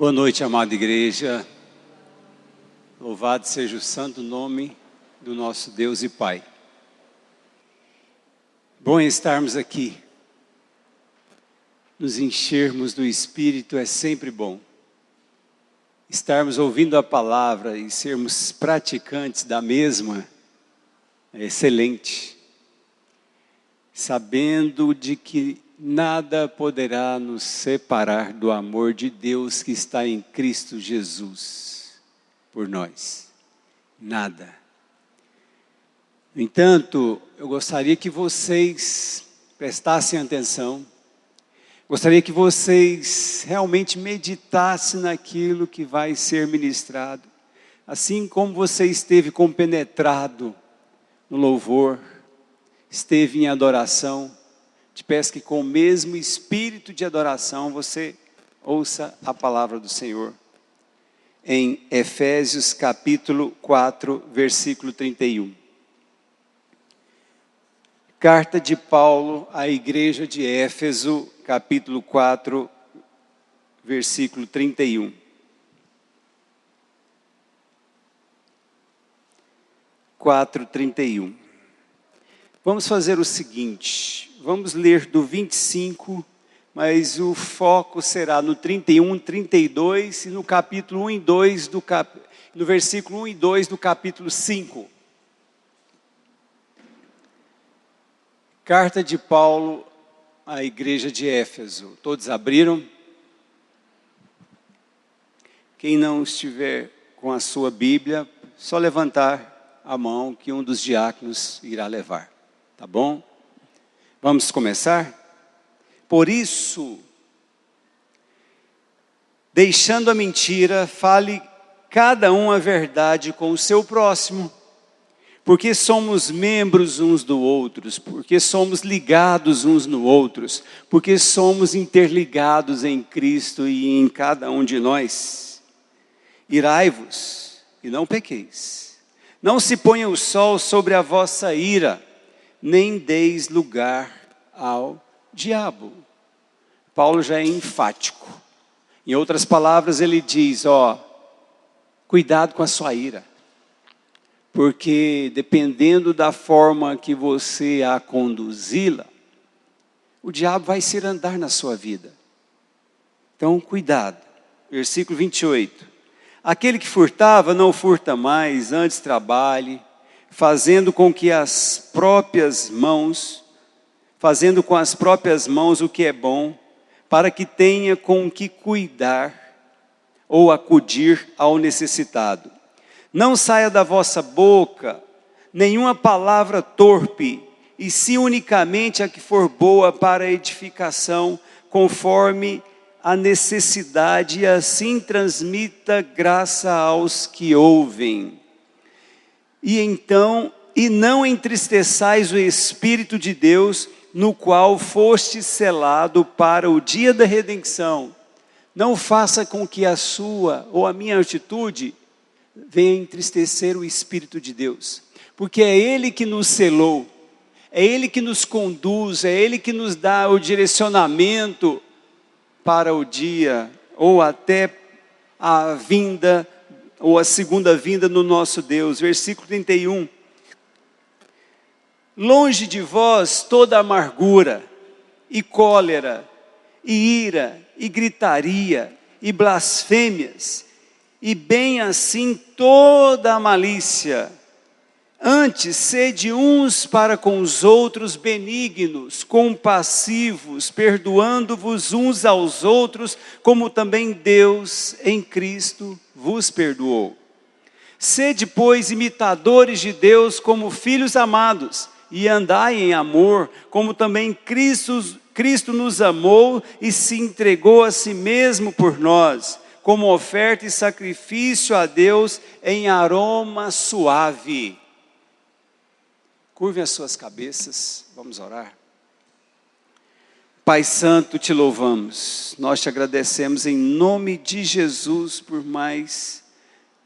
Boa noite, amada igreja. Louvado seja o santo nome do nosso Deus e Pai. Bom estarmos aqui. Nos enchermos do Espírito é sempre bom. Estarmos ouvindo a palavra e sermos praticantes da mesma é excelente. Sabendo de que nada poderá nos separar do amor de Deus que está em Cristo Jesus por nós. Nada. No entanto, eu gostaria que vocês prestassem atenção. Gostaria que vocês realmente meditassem naquilo que vai ser ministrado. Assim como você esteve compenetrado no louvor, esteve em adoração, te peço que com o mesmo espírito de adoração você ouça a palavra do Senhor. Em Efésios capítulo 4, versículo 31. Carta de Paulo à igreja de Éfeso, capítulo 4, versículo 31. Vamos fazer o seguinte, vamos ler do 25, mas o foco será no 31, 32 e no capítulo 1 e 2, no versículo 1 e 2 do capítulo 5. Carta de Paulo à igreja de Éfeso. Todos abriram? Quem não estiver com a sua Bíblia, só levantar a mão que um dos diáconos irá levar. Tá bom? Vamos começar? Por isso, deixando a mentira, fale cada um a verdade com o seu próximo, porque somos membros uns do outros, porque somos ligados uns no outros, porque somos interligados em Cristo e em cada um de nós. Irai-vos e não pequeis. Não se ponha o sol sobre a vossa ira, nem deis lugar ao diabo. Paulo já é enfático. Em outras palavras, ele diz, cuidado com a sua ira. Porque dependendo da forma que você a conduzi-la, o diabo vai se andar na sua vida. Então, cuidado. Versículo 28. Aquele que furtava, não furta mais, antes trabalhe, fazendo com as próprias mãos o que é bom, para que tenha com que cuidar ou acudir ao necessitado. Não saia da vossa boca nenhuma palavra torpe, e sim unicamente a que for boa para a edificação, conforme a necessidade, e assim transmita graça aos que ouvem. E não entristeçais o Espírito de Deus, no qual foste selado para o dia da redenção. Não faça com que a sua ou a minha atitude venha entristecer o Espírito de Deus. Porque é Ele que nos selou, é Ele que nos conduz, é Ele que nos dá o direcionamento para o dia, ou até a vinda, ou a segunda vinda do nosso Deus. Versículo 31. Longe de vós toda amargura, e cólera, e ira, e gritaria, e blasfêmias, e bem assim toda a malícia. Antes, sede uns para com os outros benignos, compassivos, perdoando-vos uns aos outros, como também Deus em Cristo vos perdoou. Sede, pois, imitadores de Deus como filhos amados, e andai em amor, como também Cristo nos amou e se entregou a si mesmo por nós, como oferta e sacrifício a Deus em aroma suave. Curvem as suas cabeças, vamos orar. Pai Santo, te louvamos, nós te agradecemos em nome de Jesus por mais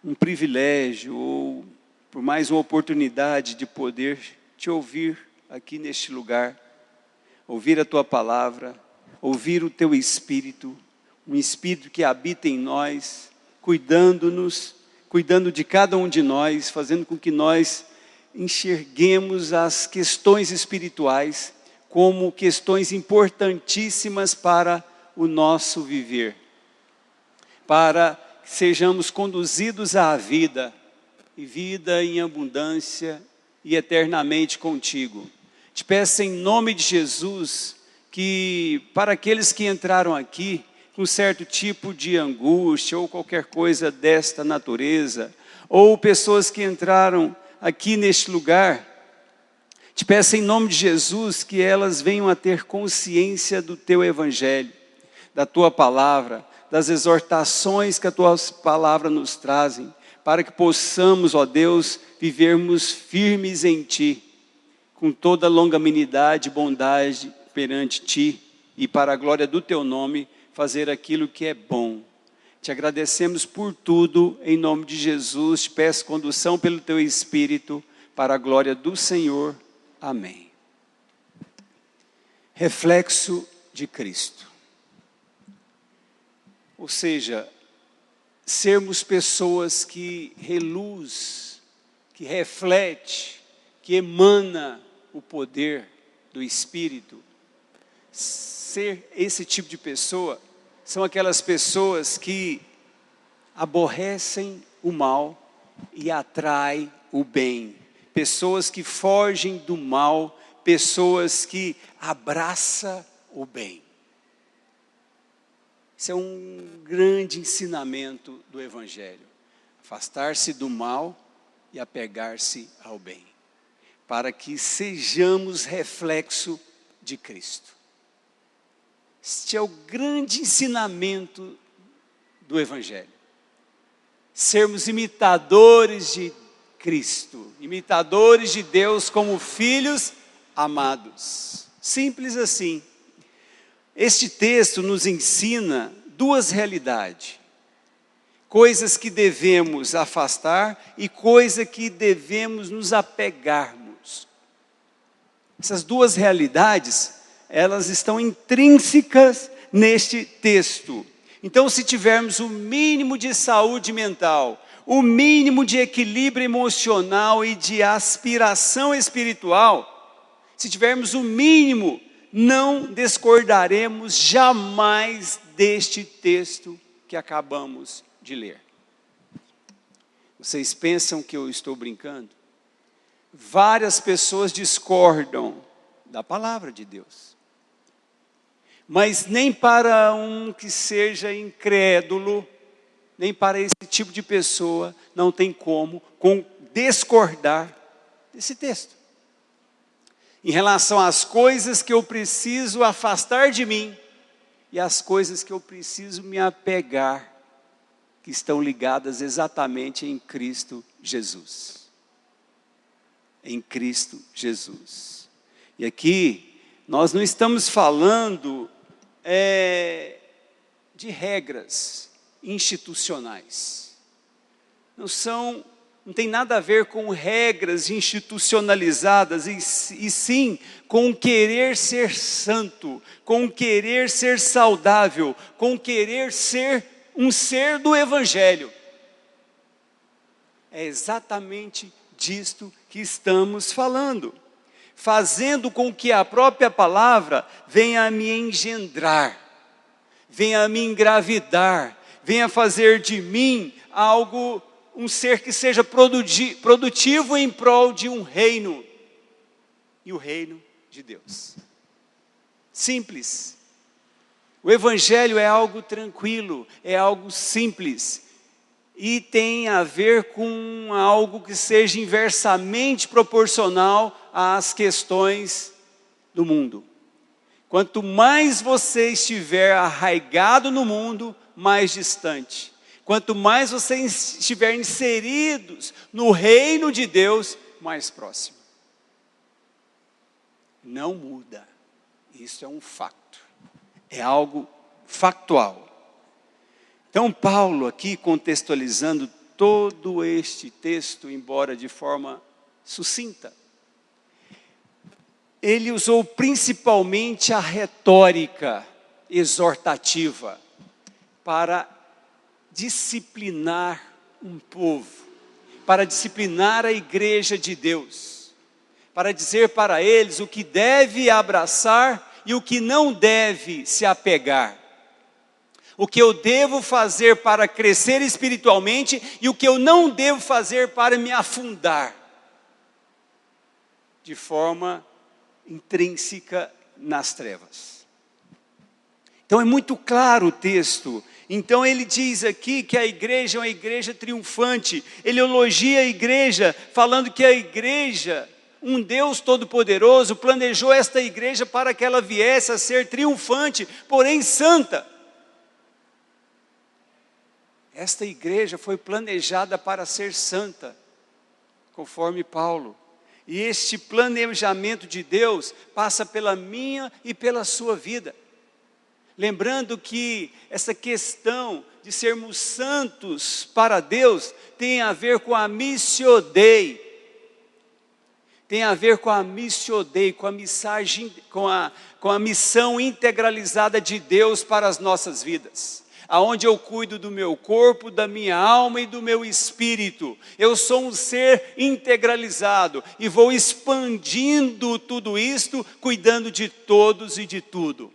um privilégio ou por mais uma oportunidade de poder te ouvir aqui neste lugar, ouvir a tua palavra, ouvir o teu Espírito, um Espírito que habita em nós, cuidando-nos, cuidando de cada um de nós, fazendo com que nós enxerguemos as questões espirituais como questões importantíssimas para o nosso viver, para que sejamos conduzidos à vida, e vida em abundância e eternamente contigo. Te peço em nome de Jesus, que para aqueles que entraram aqui com certo tipo de angústia ou qualquer coisa desta natureza, ou pessoas que entraram aqui neste lugar, te peço em nome de Jesus que elas venham a ter consciência do teu evangelho, da tua palavra, das exortações que a tua palavra nos trazem, para que possamos, ó Deus, vivermos firmes em ti, com toda longanimidade e bondade perante ti, e para a glória do teu nome, fazer aquilo que é bom. Te agradecemos por tudo, em nome de Jesus, te peço condução pelo teu Espírito, para a glória do Senhor. Amém. Reflexo de Cristo. Ou seja, sermos pessoas que reluz, que reflete, que emana o poder do Espírito. Ser esse tipo de pessoa são aquelas pessoas que aborrecem o mal e atraem o bem. Pessoas que fogem do mal, pessoas que abraçam o bem. Isso é um grande ensinamento do Evangelho. Afastar-se do mal e apegar-se ao bem. Para que sejamos reflexo de Cristo. Este é o grande ensinamento do Evangelho. Sermos imitadores de Cristo. Imitadores de Deus como filhos amados. Simples assim. Este texto nos ensina duas realidades. Coisas que devemos afastar e coisas que devemos nos apegarmos. Essas duas realidades, elas estão intrínsecas neste texto. Então, se tivermos o mínimo de saúde mental, o mínimo de equilíbrio emocional e de aspiração espiritual, se tivermos o mínimo, não discordaremos jamais deste texto que acabamos de ler. Vocês pensam que eu estou brincando? Várias pessoas discordam da palavra de Deus. Mas nem para um que seja incrédulo, nem para esse tipo de pessoa, não tem como discordar desse texto. Em relação às coisas que eu preciso afastar de mim, e as coisas que eu preciso me apegar, que estão ligadas exatamente em Cristo Jesus. Em Cristo Jesus. E aqui, nós não estamos falando de regras institucionais. Não tem nada a ver com regras institucionalizadas, e sim com querer ser santo, com querer ser saudável, com querer ser um ser do Evangelho. É exatamente disto que estamos falando. Fazendo com que a própria palavra venha a me engendrar, venha a me engravidar, venha fazer de mim algo, um ser que seja produtivo em prol de um reino, e o reino de Deus. Simples. O Evangelho é algo tranquilo, é algo simples, e tem a ver com algo que seja inversamente proporcional às questões do mundo. Quanto mais você estiver arraigado no mundo, mais distante. Quanto mais você estiver inseridos no reino de Deus, mais próximo. Não muda. Isso é um fato. É algo factual. Então, Paulo aqui contextualizando todo este texto, embora de forma sucinta, ele usou principalmente a retórica exortativa. para disciplinar um povo, para disciplinar a igreja de Deus, para dizer para eles o que deve abraçar e o que não deve se apegar. O que eu devo fazer para crescer espiritualmente e o que eu não devo fazer para me afundar de forma intrínseca nas trevas. Então é muito claro o texto. Então ele diz aqui que a igreja é uma igreja triunfante. Ele elogia a igreja, falando que a igreja, um Deus todo-poderoso, planejou esta igreja para que ela viesse a ser triunfante, porém santa. Esta igreja foi planejada para ser santa, conforme Paulo. E este planejamento de Deus passa pela minha e pela sua vida. Lembrando que essa questão de sermos santos para Deus tem a ver com a missio Dei. Tem a ver com a missio Dei, com a mensagem, com a missão integralizada de Deus para as nossas vidas. Aonde eu cuido do meu corpo, da minha alma e do meu espírito. Eu sou um ser integralizado e vou expandindo tudo isto, cuidando de todos e de tudo.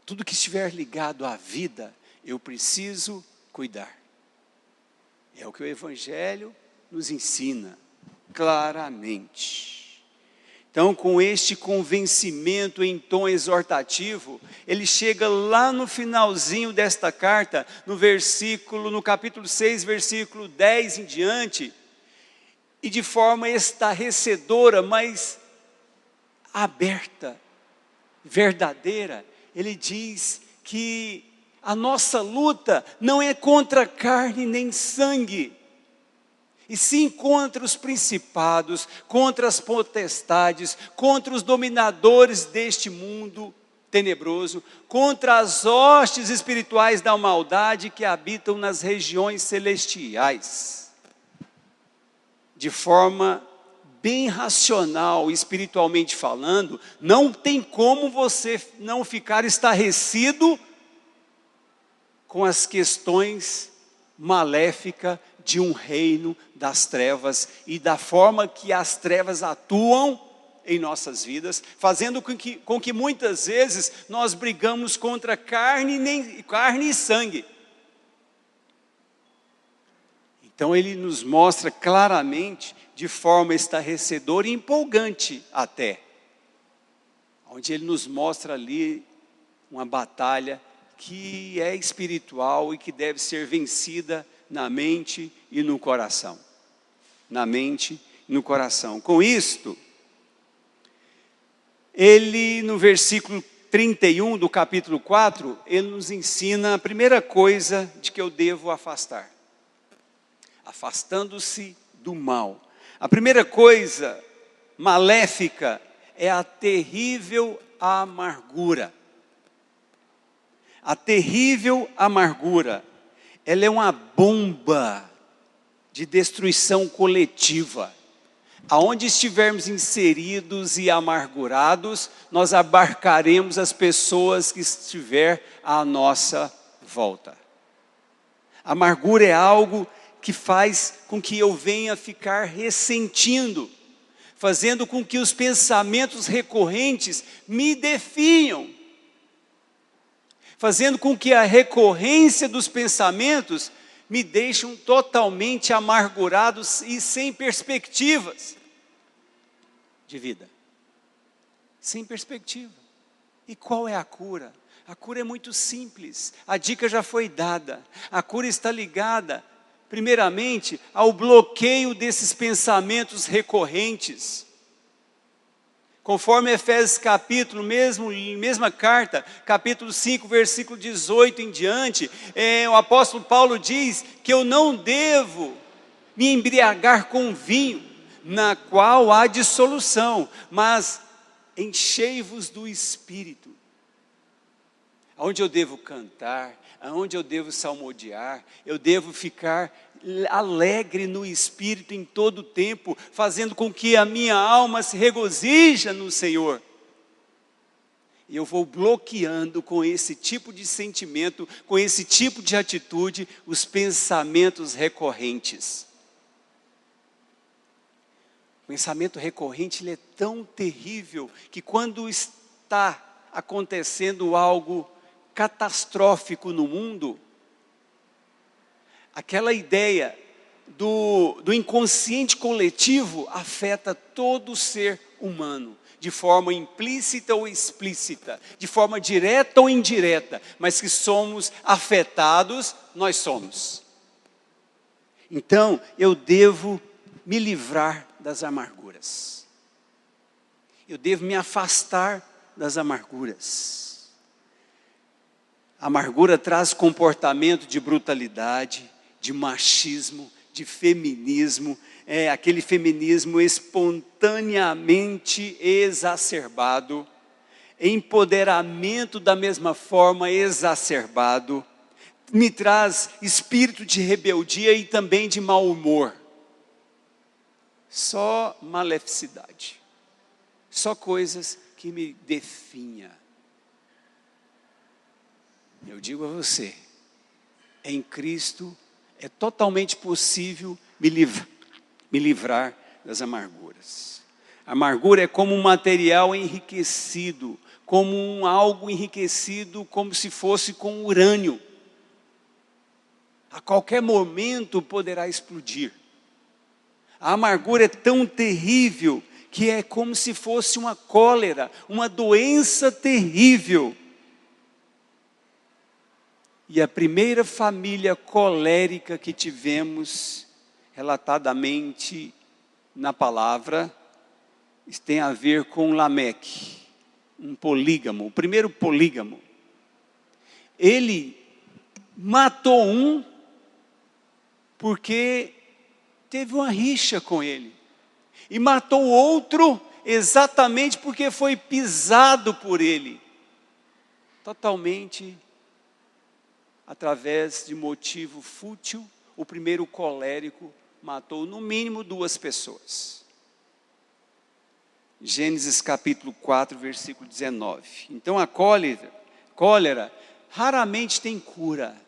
Tudo que estiver ligado à vida, eu preciso cuidar. É o que o Evangelho nos ensina claramente. Então, com este convencimento em tom exortativo, ele chega lá no finalzinho desta carta, no capítulo 6, versículo 10 em diante, e de forma estarrecedora, mas aberta, verdadeira, ele diz que a nossa luta não é contra carne nem sangue, e sim contra os principados, contra as potestades, contra os dominadores deste mundo tenebroso, contra as hostes espirituais da maldade que habitam nas regiões celestiais. De forma bem racional, espiritualmente falando, não tem como você não ficar estarrecido com as questões maléficas de um reino das trevas e da forma que as trevas atuam em nossas vidas, fazendo com que muitas vezes nós brigamos contra carne e sangue. Então ele nos mostra claramente, de forma estarrecedora e empolgante até, onde ele nos mostra ali uma batalha que é espiritual e que deve ser vencida na mente e no coração. Na mente e no coração. Com isto, ele no versículo 31 do capítulo 4, ele nos ensina a primeira coisa de que eu devo afastar. Afastando-se do mal. A primeira coisa maléfica é a terrível amargura. A terrível amargura, ela é uma bomba de destruição coletiva. Aonde estivermos inseridos e amargurados, nós abarcaremos as pessoas que estiver à nossa volta. A amargura é algo que faz com que eu venha ficar ressentindo, fazendo com que os pensamentos recorrentes me definham, fazendo com que a recorrência dos pensamentos me deixem totalmente amargurados e sem perspectivas de vida. Sem perspectiva. E qual é a cura? A cura é muito simples, a dica já foi dada. A cura está ligada, primeiramente, ao bloqueio desses pensamentos recorrentes. Conforme Efésios capítulo, mesma carta, capítulo 5, versículo 18 em diante, o apóstolo Paulo diz que eu não devo me embriagar com vinho, na qual há dissolução, mas enchei-vos do Espírito. Aonde eu devo cantar, aonde eu devo salmodiar, eu devo ficar alegre no Espírito em todo o tempo, fazendo com que a minha alma se regozije no Senhor. E eu vou bloqueando com esse tipo de sentimento, com esse tipo de atitude, os pensamentos recorrentes. O pensamento recorrente ele é tão terrível que quando está acontecendo algo catastrófico no mundo, aquela ideia do inconsciente coletivo afeta todo o ser humano, de forma implícita ou explícita, de forma direta ou indireta, mas que somos afetados, nós somos. Então, eu devo me livrar das amarguras. Eu devo me afastar das amarguras. A amargura traz comportamento de brutalidade, de machismo, de feminismo, aquele feminismo espontaneamente exacerbado, empoderamento da mesma forma exacerbado, me traz espírito de rebeldia e também de mau humor. Só maleficidade, só coisas que me definham. Eu digo a você, em Cristo é totalmente possível me livrar das amarguras. A amargura é como um material enriquecido, como algo enriquecido, como se fosse com urânio. A qualquer momento poderá explodir. A amargura é tão terrível que é como se fosse uma cólera, uma doença terrível. E a primeira família colérica que tivemos, relatadamente na palavra, tem a ver com Lameque, um polígamo, o primeiro polígamo. Ele matou um porque teve uma rixa com ele. E matou o outro exatamente porque foi pisado por ele. Totalmente através de motivo fútil, o primeiro colérico matou no mínimo 2 pessoas. Gênesis capítulo 4, versículo 19. Então a cólera raramente tem cura.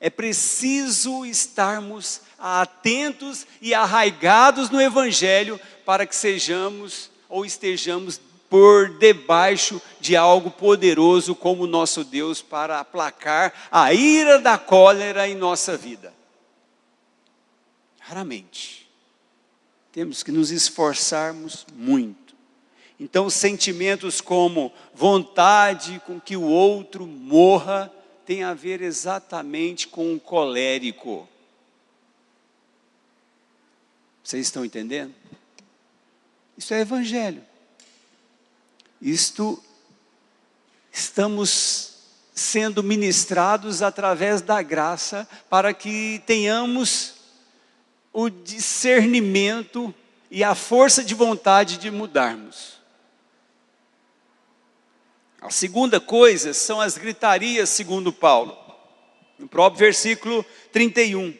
É preciso estarmos atentos e arraigados no Evangelho para que sejamos ou estejamos por debaixo de algo poderoso como o nosso Deus para aplacar a ira da cólera em nossa vida. Raramente. Temos que nos esforçarmos muito. Então sentimentos como vontade com que o outro morra, tem a ver exatamente com o colérico. Vocês estão entendendo? Isso é Evangelho. Estamos sendo ministrados através da graça para que tenhamos o discernimento e a força de vontade de mudarmos. A segunda coisa são as gritarias, segundo Paulo. No próprio versículo 31.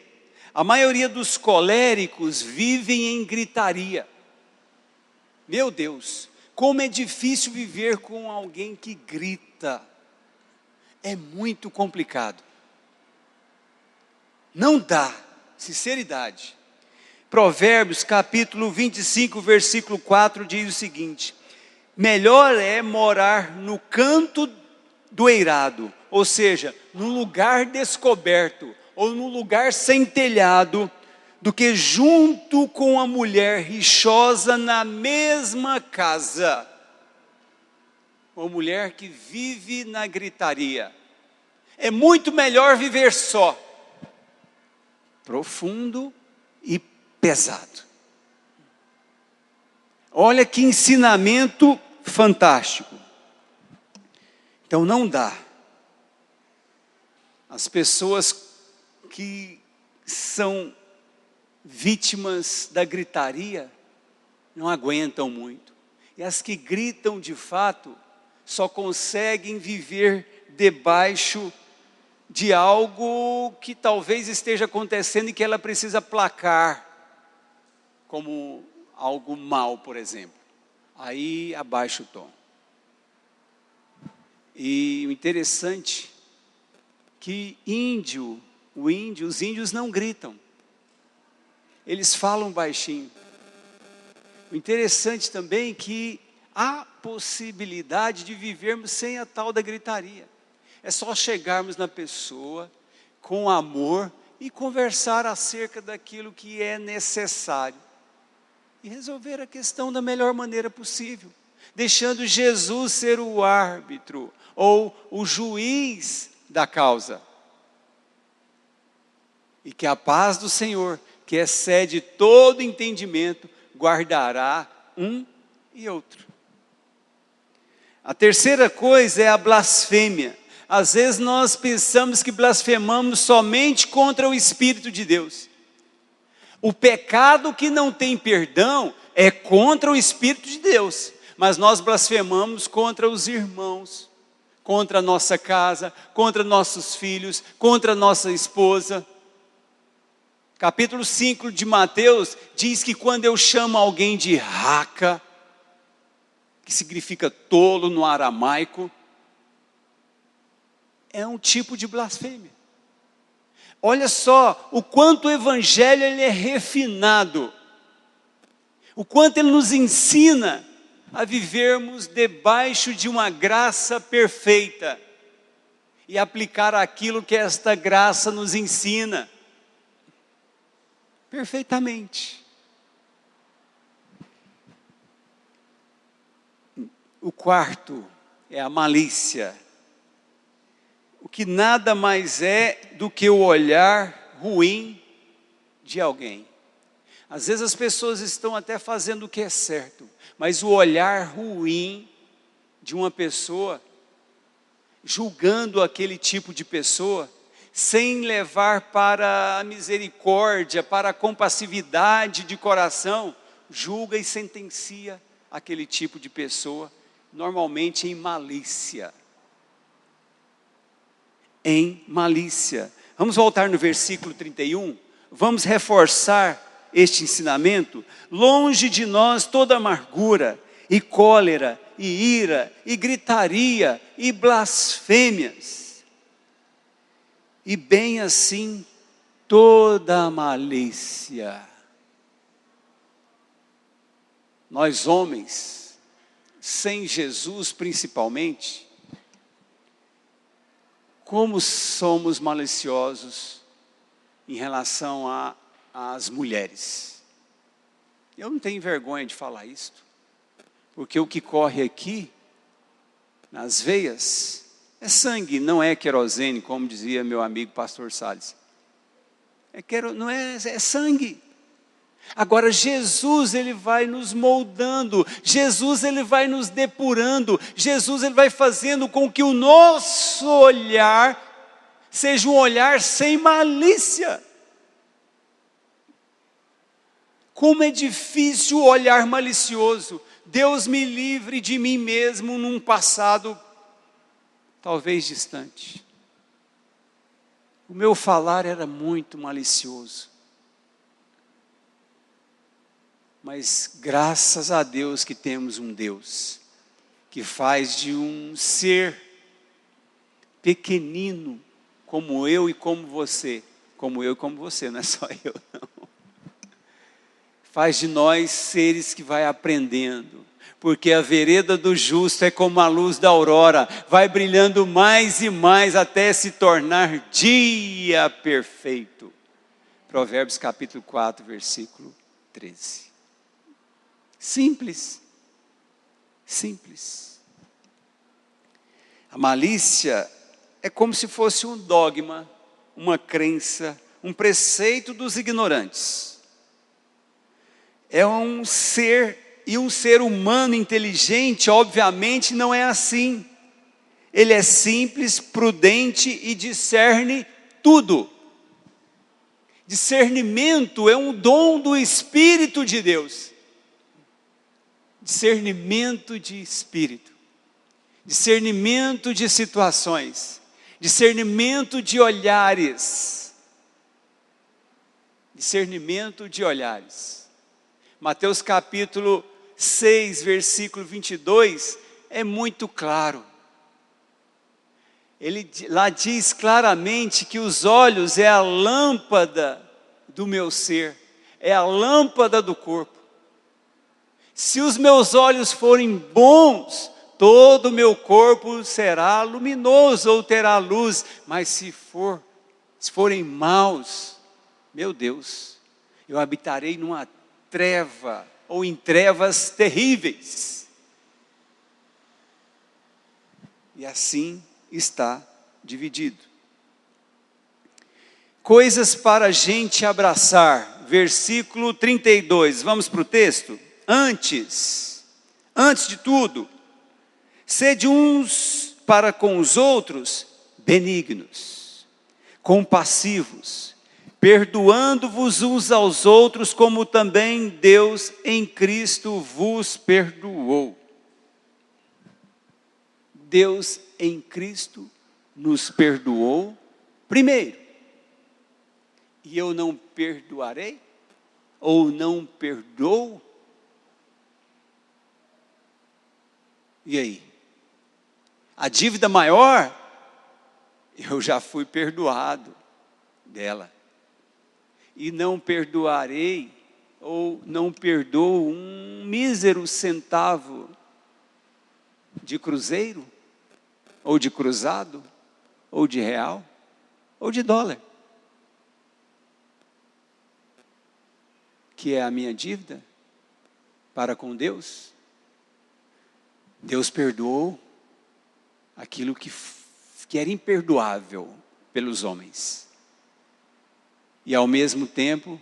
A maioria dos coléricos vivem em gritaria. Meu Deus, como é difícil viver com alguém que grita. É muito complicado. Não dá, sinceridade. Provérbios capítulo 25, versículo 4 diz o seguinte: melhor é morar no canto do eirado, ou seja, num lugar descoberto, ou num lugar sem telhado, do que junto com a mulher rixosa na mesma casa. Uma mulher que vive na gritaria. É muito melhor viver só. Profundo e pesado. Olha que ensinamento fantástico. Então não dá. As pessoas que são vítimas da gritaria não aguentam muito. E as que gritam de fato só conseguem viver debaixo de algo que talvez esteja acontecendo e que ela precisa placar, como algo mal, por exemplo. Aí abaixa o tom. E o interessante que os índios não gritam, eles falam baixinho. O interessante também que há possibilidade de vivermos sem a tal da gritaria. É só chegarmos na pessoa com amor e conversar acerca daquilo que é necessário. E resolver a questão da melhor maneira possível, deixando Jesus ser o árbitro ou o juiz da causa. E que a paz do Senhor, que excede todo entendimento, guardará um e outro. A terceira coisa é a blasfêmia. Às vezes nós pensamos que blasfemamos somente contra o Espírito de Deus. O pecado que não tem perdão é contra o Espírito de Deus, mas nós blasfemamos contra os irmãos, contra a nossa casa, contra nossos filhos, contra nossa esposa. Capítulo 5 de Mateus diz que quando eu chamo alguém de raca, que significa tolo no aramaico, é um tipo de blasfêmia. Olha só o quanto o Evangelho ele é refinado, o quanto ele nos ensina a vivermos debaixo de uma graça perfeita e aplicar aquilo que esta graça nos ensina perfeitamente. O quarto é a malícia, o que nada mais é do que o olhar ruim de alguém. Às vezes as pessoas estão até fazendo o que é certo, mas o olhar ruim de uma pessoa, julgando aquele tipo de pessoa, sem levar para a misericórdia, para a compassividade de coração, julga e sentencia aquele tipo de pessoa, normalmente em malícia. Em malícia. Vamos voltar no versículo 31, vamos reforçar este ensinamento. Longe de nós toda amargura, e cólera, e ira, e gritaria, e blasfêmias, e bem assim toda a malícia. Nós homens, sem Jesus principalmente, como somos maliciosos em relação às mulheres. Eu não tenho vergonha de falar isto, porque o que corre aqui, nas veias, é sangue, não é querosene, como dizia meu amigo pastor Salles. É sangue. Agora Jesus ele vai nos moldando, Jesus ele vai nos depurando, Jesus ele vai fazendo com que o nosso olhar seja um olhar sem malícia. Como é difícil o olhar malicioso. Deus me livre de mim mesmo num passado talvez distante. O meu falar era muito malicioso. Mas graças a Deus que temos um Deus que faz de um ser pequenino como eu e como você, não é só eu não. Faz de nós seres que vai aprendendo, porque a vereda do justo é como a luz da aurora, vai brilhando mais e mais até se tornar dia perfeito. Provérbios capítulo 4, versículo 13. Simples, simples. A malícia é como se fosse um dogma, uma crença, um preceito dos ignorantes. É um ser, e um ser humano inteligente, obviamente, não é assim. Ele é simples, prudente e discerne tudo. Discernimento é um dom do Espírito de Deus. Discernimento de espírito, discernimento de situações, discernimento de olhares, discernimento de olhares. Mateus capítulo 6, versículo 22, é muito claro. Lá diz claramente que os olhos é a lâmpada do meu ser, é a lâmpada do corpo. Se os meus olhos forem bons, todo o meu corpo será luminoso ou terá luz, mas se forem maus, meu Deus, eu habitarei numa treva ou em trevas terríveis. E assim está dividido. Coisas para a gente abraçar, versículo 32, vamos para o texto? Antes de tudo, sede uns para com os outros benignos, compassivos, perdoando-vos uns aos outros, como também Deus em Cristo vos perdoou. Deus em Cristo nos perdoou primeiro. E eu não perdoarei? Ou não perdoo? E aí? A dívida maior, eu já fui perdoado dela. E não perdoarei, ou não perdoo um mísero centavo de cruzeiro, ou de cruzado, ou de real, ou de dólar. Que é a minha dívida para com Deus. Deus perdoou aquilo que era imperdoável pelos homens. E ao mesmo tempo,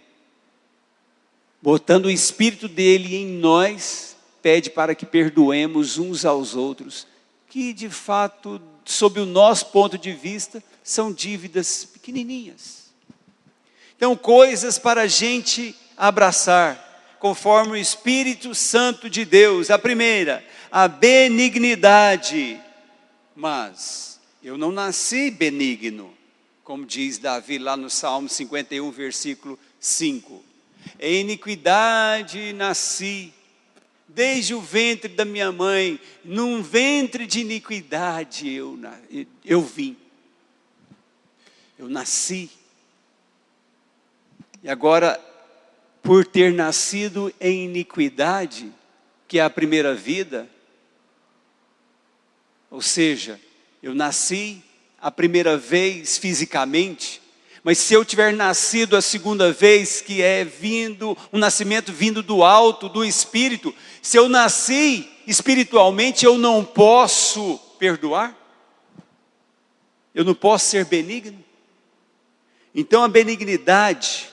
botando o Espírito dele em nós, pede para que perdoemos uns aos outros, que de fato, sob o nosso ponto de vista, são dívidas pequenininhas. Então, coisas para a gente abraçar, conforme o Espírito Santo de Deus. A primeira, a benignidade. Mas eu não nasci benigno, como diz Davi lá no Salmo 51, versículo 5. Em iniquidade nasci, desde o ventre da minha mãe, num ventre de iniquidade eu vim. Eu nasci. E agora, por ter nascido em iniquidade, que é a primeira vida, ou seja, eu nasci a primeira vez fisicamente, mas se eu tiver nascido a segunda vez, que é um nascimento vindo do alto, do Espírito, se eu nasci espiritualmente, eu não posso perdoar? Eu não posso ser benigno? Então a benignidade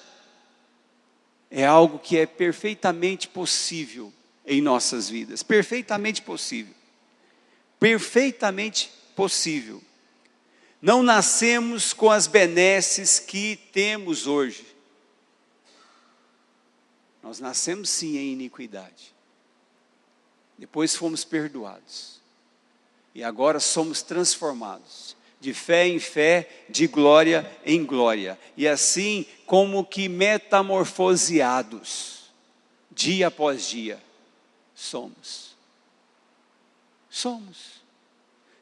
é algo que é perfeitamente possível em nossas vidas, perfeitamente possível. Perfeitamente possível. Não nascemos com as benesses que temos hoje. Nós nascemos sim em iniquidade. Depois fomos perdoados. E agora somos transformados. De fé em fé, de glória em glória. E assim como que metamorfoseados, dia após dia, somos.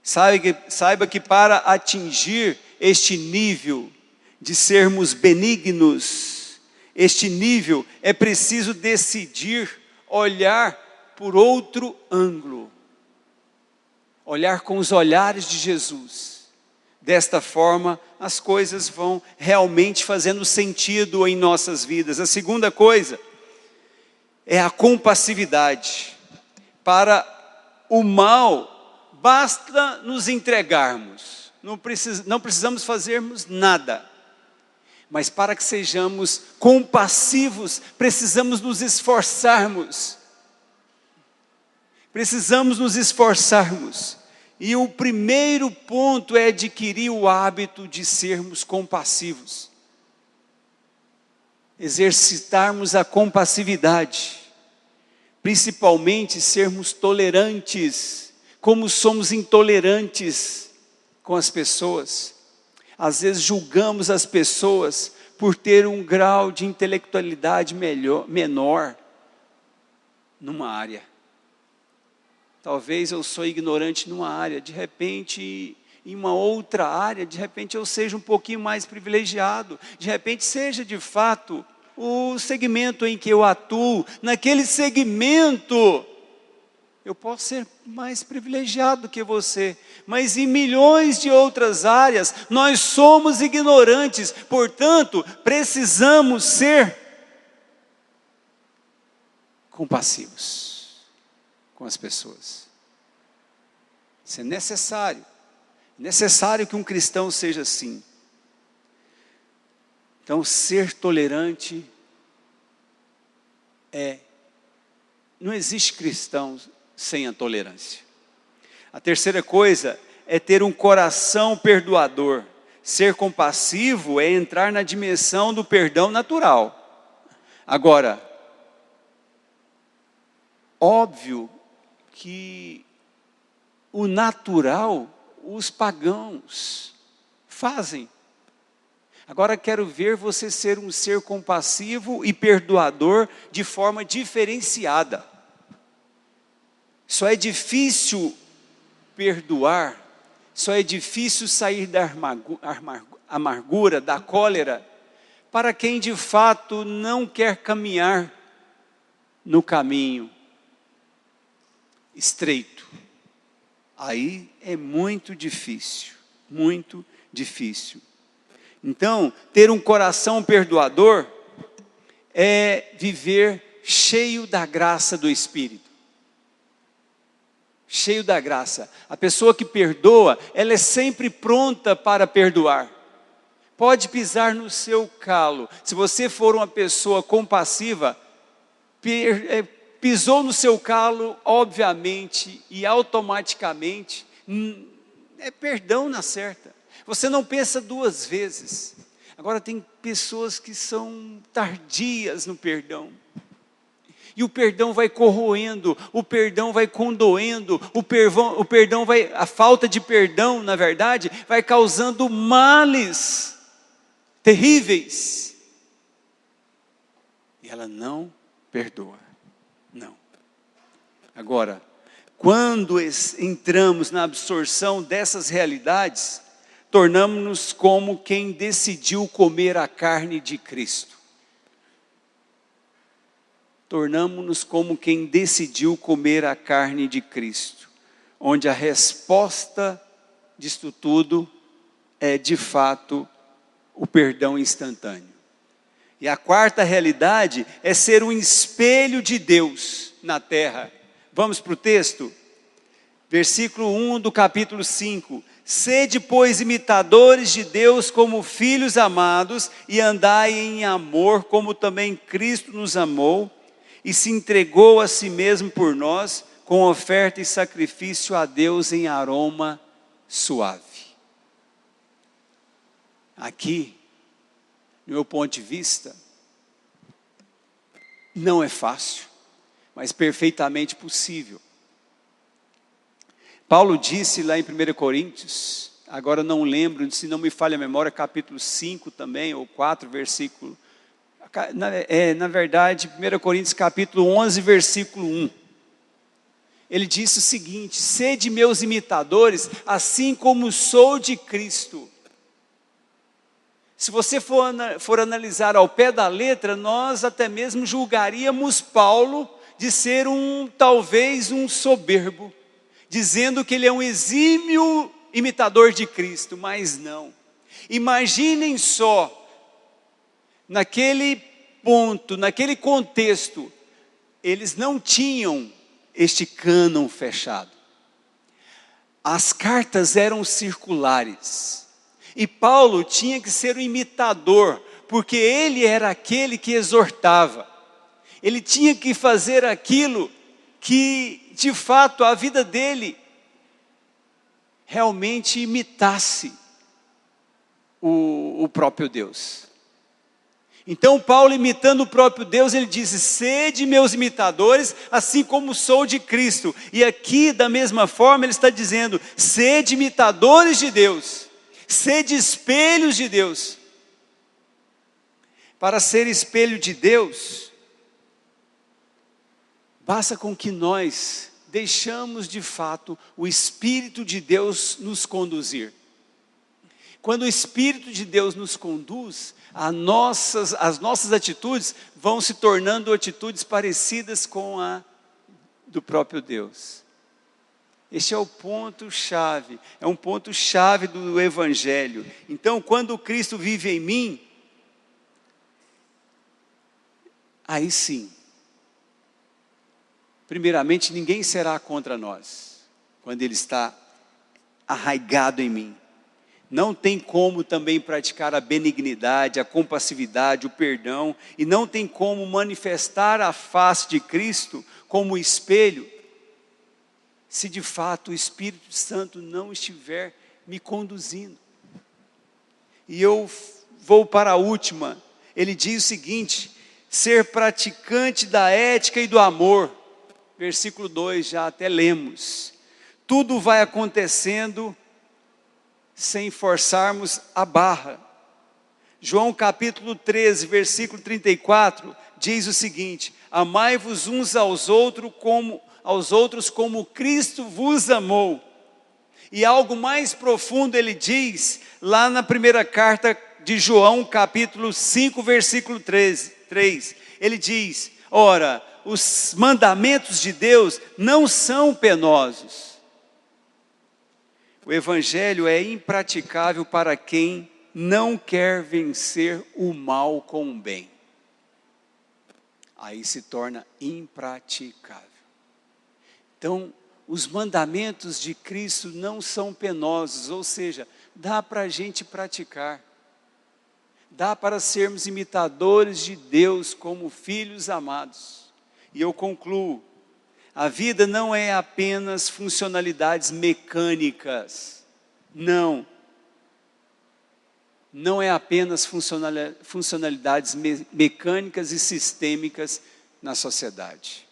Saiba que para atingir este nível de sermos benignos, este nível é preciso decidir olhar por outro ângulo, olhar com os olhares de Jesus. Desta forma, as coisas vão realmente fazendo sentido em nossas vidas. A segunda coisa é a compassividade. Para o mal, basta nos entregarmos, não precisamos fazermos nada. Mas para que sejamos compassivos, precisamos nos esforçarmos. Precisamos nos esforçarmos. E o primeiro ponto é adquirir o hábito de sermos compassivos. Exercitarmos a compassividade. Principalmente sermos tolerantes. Como somos intolerantes com as pessoas. Às vezes julgamos as pessoas por ter um grau de intelectualidade menor numa área. Talvez eu sou ignorante numa área, de repente em uma outra área, de repente eu seja um pouquinho mais privilegiado, de repente seja de fato o segmento em que eu atuo, naquele segmento eu posso ser mais privilegiado que você, mas em milhões de outras áreas nós somos ignorantes, portanto precisamos ser compassivos com as pessoas. Isso é necessário que um cristão seja assim. Então, ser tolerante não existe cristão sem a tolerância. A terceira coisa é ter um coração perdoador. Ser compassivo é entrar na dimensão do perdão natural. Agora, óbvio que o natural, os pagãos fazem. Agora quero ver você ser um ser compassivo e perdoador de forma diferenciada. Só é difícil perdoar, só é difícil sair da amargura, da cólera, para quem de fato não quer caminhar no caminho estreito. Aí é muito difícil, muito difícil. Então, ter um coração perdoador é viver cheio da graça do Espírito. Cheio da graça. A pessoa que perdoa, ela é sempre pronta para perdoar. Pode pisar no seu calo. Se você for uma pessoa compassiva, pisou no seu calo, obviamente e automaticamente, é perdão na certa. Você não pensa duas vezes. Agora tem pessoas que são tardias no perdão. E o perdão vai corroendo, o perdão vai condoendo, o perdão vai, a falta de perdão, na verdade, vai causando males terríveis. E ela não perdoa. Não. Agora, quando entramos na absorção dessas realidades, tornamos-nos como quem decidiu comer a carne de Cristo. Tornamos-nos como quem decidiu comer a carne de Cristo, onde a resposta disto tudo é de fato o perdão instantâneo. E a quarta realidade é ser um espelho de Deus na terra. Vamos para o texto? Versículo 1 do capítulo 5. Sede, pois, imitadores de Deus como filhos amados, e andai em amor, como também Cristo nos amou, e se entregou a si mesmo por nós, com oferta e sacrifício a Deus em aroma suave. Aqui, do meu ponto de vista, não é fácil, mas perfeitamente possível. Paulo disse lá em 1 Coríntios, agora não lembro, se não me falha a memória, capítulo 5 também, ou 4, versículo, na verdade, 1 Coríntios capítulo 11, versículo 1. Ele disse o seguinte: sede meus imitadores, assim como sou de Cristo. Se você for analisar ao pé da letra, nós até mesmo julgaríamos Paulo de ser talvez um soberbo, dizendo que ele é um exímio imitador de Cristo, mas não. Imaginem só, naquele ponto, naquele contexto, eles não tinham este cânon fechado. As cartas eram circulares, e Paulo tinha que ser o imitador, porque ele era aquele que exortava. Ele tinha que fazer aquilo que, de fato, a vida dele realmente imitasse o próprio Deus. Então Paulo, imitando o próprio Deus, ele disse: sede meus imitadores, assim como sou de Cristo. E aqui, da mesma forma, ele está dizendo: sede imitadores de Deus, sede espelhos de Deus. Para ser espelho de Deus, basta com que nós deixamos de fato o Espírito de Deus nos conduzir. Quando o Espírito de Deus nos conduz, as nossas atitudes vão se tornando atitudes parecidas com a do próprio Deus. Este é o ponto-chave, é um ponto-chave do Evangelho. Então, quando Cristo vive em mim, aí sim, primeiramente, ninguém será contra nós, quando Ele está arraigado em mim. Não tem como também praticar a benignidade, a compassividade, o perdão, e não tem como manifestar a face de Cristo como espelho, se de fato o Espírito Santo não estiver me conduzindo. E eu vou para a última, ele diz o seguinte: ser praticante da ética e do amor. Versículo 2, já até lemos. Tudo vai acontecendo sem forçarmos a barra. João capítulo 13, versículo 34, diz o seguinte: amai-vos uns aos outros como Cristo vos amou. E algo mais profundo ele diz, lá na primeira carta de João, capítulo 5, versículo 3, ele diz: ora, os mandamentos de Deus não são penosos. O Evangelho é impraticável para quem não quer vencer o mal com o bem. Aí se torna impraticável. Então, os mandamentos de Cristo não são penosos, ou seja, dá para a gente praticar. Dá para sermos imitadores de Deus como filhos amados. E eu concluo, a vida não é apenas funcionalidades mecânicas. Não é apenas funcionalidades mecânicas e sistêmicas na sociedade.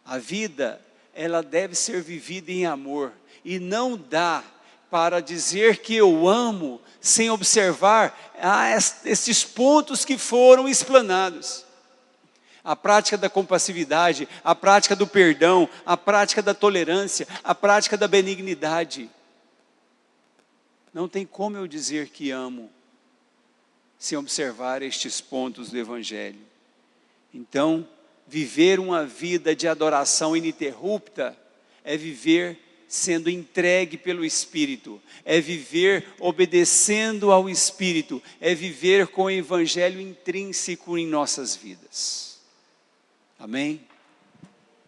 A vida, ela deve ser vivida em amor, e não dá para dizer que eu amo sem observar esses pontos que foram explanados. A prática da compassividade, a prática do perdão, a prática da tolerância, a prática da benignidade. Não tem como eu dizer que amo sem observar estes pontos do Evangelho. Então, viver uma vida de adoração ininterrupta é viver sendo entregue pelo Espírito, é viver obedecendo ao Espírito, é viver com o Evangelho intrínseco em nossas vidas. Amém?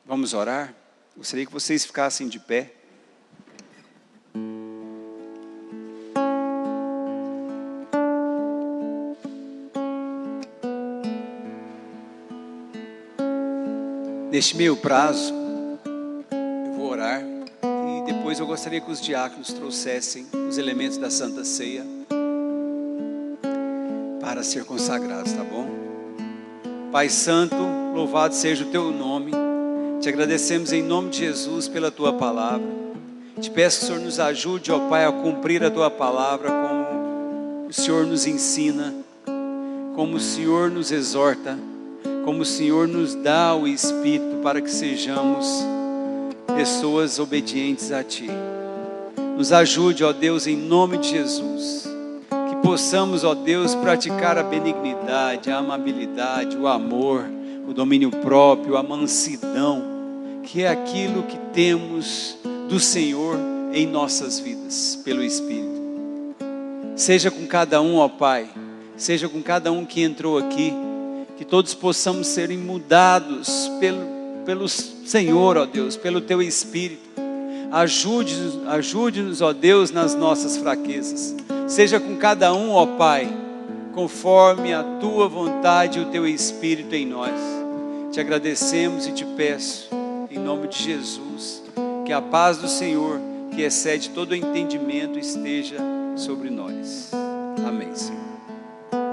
Vamos orar? Gostaria que vocês ficassem de pé. Neste meio prazo, eu vou orar e depois eu gostaria que os diáconos trouxessem os elementos da Santa Ceia para ser consagrados, tá bom? Pai Santo, louvado seja o Teu nome, te agradecemos em nome de Jesus pela Tua palavra, te peço que o Senhor nos ajude, ó Pai, a cumprir a Tua palavra como o Senhor nos ensina, como o Senhor nos exorta, como o Senhor nos dá o Espírito para que sejamos pessoas obedientes a Ti. Nos ajude, ó Deus, em nome de Jesus, que possamos, ó Deus, praticar a benignidade, a amabilidade, o amor, o domínio próprio, a mansidão, que é aquilo que temos do Senhor em nossas vidas, pelo Espírito. Seja com cada um, ó Pai, seja com cada um que entrou aqui, que todos possamos serem mudados pelo Senhor, ó Deus, pelo Teu Espírito. Ajude-nos, ó Deus, nas nossas fraquezas. Seja com cada um, ó Pai, conforme a Tua vontade e o Teu Espírito em nós. Te agradecemos e te peço, em nome de Jesus, que a paz do Senhor, que excede todo o entendimento, esteja sobre nós. Amém, Senhor.